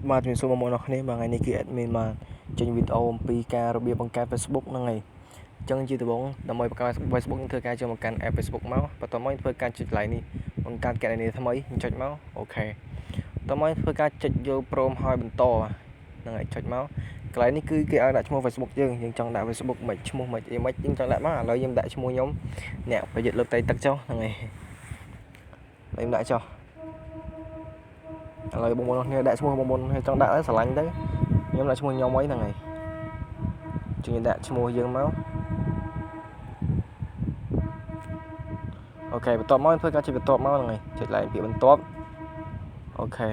Mà mình số một nó này mà ngày nay kia admin mà trên videoពីការរបៀបបង្កើត Facebook ហ្នឹងហើយអញ្ចឹងជាដំបូងដើម្បីបង្កើត Facebook ធ្វើការចូលមកកាន់ app Facebook មកបន្ទាប់មកធ្វើការចុច like នេះបង្កើតគណនីថ្មីចុចមកអូខេបន្ទាប់មកធ្វើការចុចយក Chrome ហើយបន្តហ្នឹងហើយចុចមកកន្លែងនេះគឺគេឲ្យដាក់ឈ្មោះ Facebook យើងចង់ដាក់ Facebook មិនឈ្មោះមិនអីមិនយើងចង់ដាក់មកឥឡូវខ្ញុំដាក់ឈ្មោះខ្ញុំអ្នកប្រយុទ្ធលើផ្ទៃទឹកចុះហ្នឹងហើយខ្ញុំដាក់ចុះឥឡូវបងប្អូនគ្នាដាក់ឈ្មោះបងប្អូនចង់ដាក់ស្រឡាញ់ទៅខ្ញុំដាក់ឈ្មោះខ្ញុំអីហ្នឹងហើយជួយដាក់ឈ្មោះយើងមកអូខេបន្ទាប់មកធ្វើការចុចបន្ទាប់មកហ្នឹងហើយចុចឡើងពាក្យបន្ទាប់អូខេ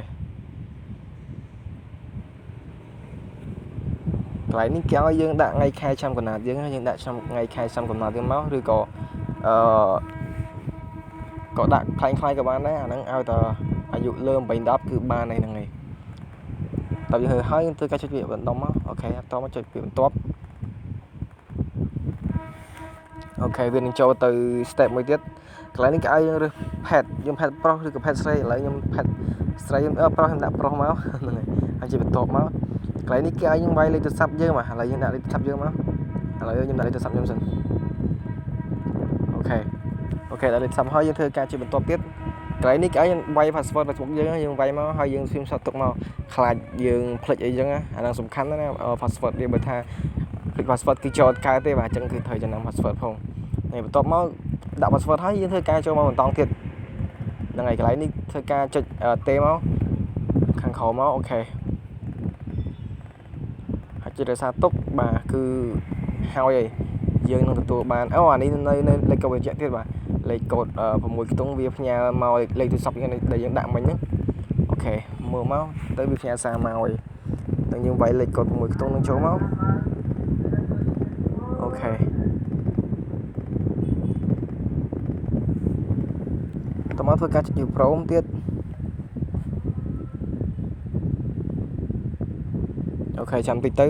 កន្លែងនេះគេឲ្យយើងដាក់ថ្ងៃខែឆ្នាំកំណើតយើងដាក់ថ្ងៃខែឆ្នាំកំណើតយើងមកឬក៏ក៏ដាក់ខ្លាំងៗក៏បានដែរអាហ្នឹងឲ្យតែអាយុលើ8 10គឺបានហ្នឹងហើយតើយើងហើយធ្វើការចុចពាក្យបន្តមកអូខេបន្តមកចុចពាក្យបន្ទាប់អូខេវានឹងចូលទៅ step មួយទៀតកន្លែងនេះគេឲ្យយើងរើស pet យើង pet ប្រុសឬក៏ pet ស្រីឥឡូវខ្ញុំ pet ស្រីខ្ញុំប្រុសខ្ញុំដាក់ប្រុសមកហ្នឹងហើយជាបន្ទាប់មកកន្លែងនេះគេឲ្យយើងវាយលេខទូរស័ព្ទយើងមកឥឡូវយើងដាក់លេខទូរស័ព្ទយើងមកឥឡូវខ្ញុំដាក់លេខទូរស័ព្ទខ្ញុំសិនអូខេដាក់លេខទូរស័ព្ទហើយយើងធ្វើការជាបន្ទាប់ទៀតកន្លែងនេះគេឲ្យយើងវាយ password Facebook យើងវាយមកហើយយើង screenshot ទុកមកខ្លាចយើងភ្លេចអីចឹងអាហ្នឹងសំខាន់ណាស់ password វាបើថាភ្លេច password គឺចូលកើតទេបាទអញ្ចឹងគឺត្រូវចំណាំ password ផងហើយបន្ទាប់មកដាក់ password ហើយយើងធ្វើការចូលមកបន្តទៀតហ្នឹងហើយកន្លែងនេះធ្វើការចុចទេមកខាងក្រោមមកអូខេហើយចុចរក្សាទុកបាទគឺហើយយើងនឹងទទួលបានអានេះនៅលេខកូដបញ្ជាក់ទៀតបាទលេខកូដ6ខ្ទង់វាផ្ញើមកលេខទូរស័ព្ទដែលយើងដាក់មិញហ្នឹងអូខេមើលមកទៅវាផ្ញើសារមកហើយតែយើងវាយលេខកូដ6ខ្ទង់នឹងចូលមកអូខេតមកធ្វើការចុច Chrome ទៀតអូខេចាំតិចទៅ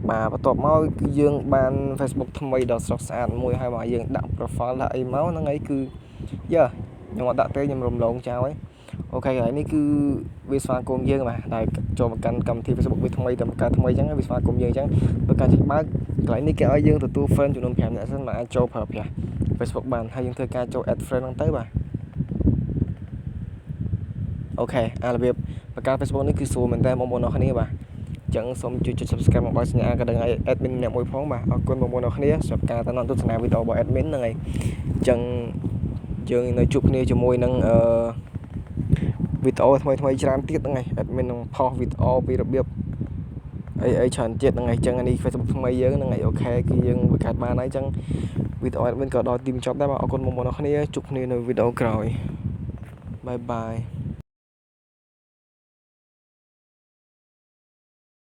បាទបន្ទាប់មកគឺយើងបាន Facebook ថ្មីដ៏ស្រស់ស្អាតមួយហើយបាទយើងដាក់ profile ដាក់អីមកហ្នឹងឯងគឺខ្ញុំអត់ដាក់ទេខ្ញុំរំលងចោលហើយអូខេហើយនេះគឺវាស្វាគមន៍យើងបាទដែលចូលមកកាន់កម្មវិធី Facebook វាថ្មីតែបង្កើតថ្មីអញ្ចឹងវាស្វាគមន៍យើងអញ្ចឹងបើការចុចបើកកន្លែងនេះគេឲ្យយើងទទួល friend ចំនួន5នាក់សិនមកអាចចូលប្រើប្រាស់ Facebook បានហើយយើងធ្វើការចូល add friend ហ្នឹងទៅបាទអូខេរបៀបបង្កើត Facebook នេះគឺស្រួលមែនតើបងប្អូនអរគ្នាបាទអញ្ចឹងសូមជួយចុច subscribe មកបើសញ្ញាក៏ដឹងឲ្យ admin អ្នកមួយផងបាទអរគុណបងប្អូនអរគ្នាសម្រាប់ការតាមទស្សនាវីដេអូរបស់ admin ហ្នឹងហើយអញ្ចឹងយើងនៅជួបគ្នាជាមួយនឹងវីដេអូថ្មីច្រើនទៀតហ្នឹងហើយ admin នឹងផុសវីដេអូពីរបៀបអីច្រើនទៀតហ្នឹងហើយអញ្ចឹងនេះ Facebook ថ្មីយើងហ្នឹងហើយអូខេគឺយើងបង្កើតបានហើយអញ្ចឹងវីដេអូ admin ក៏ដល់ទីបញ្ចប់ដែរបាទអរគុណបងប្អូនអរគ្នាជួបគ្នានៅវីដេអូក្រោយបាយបាយ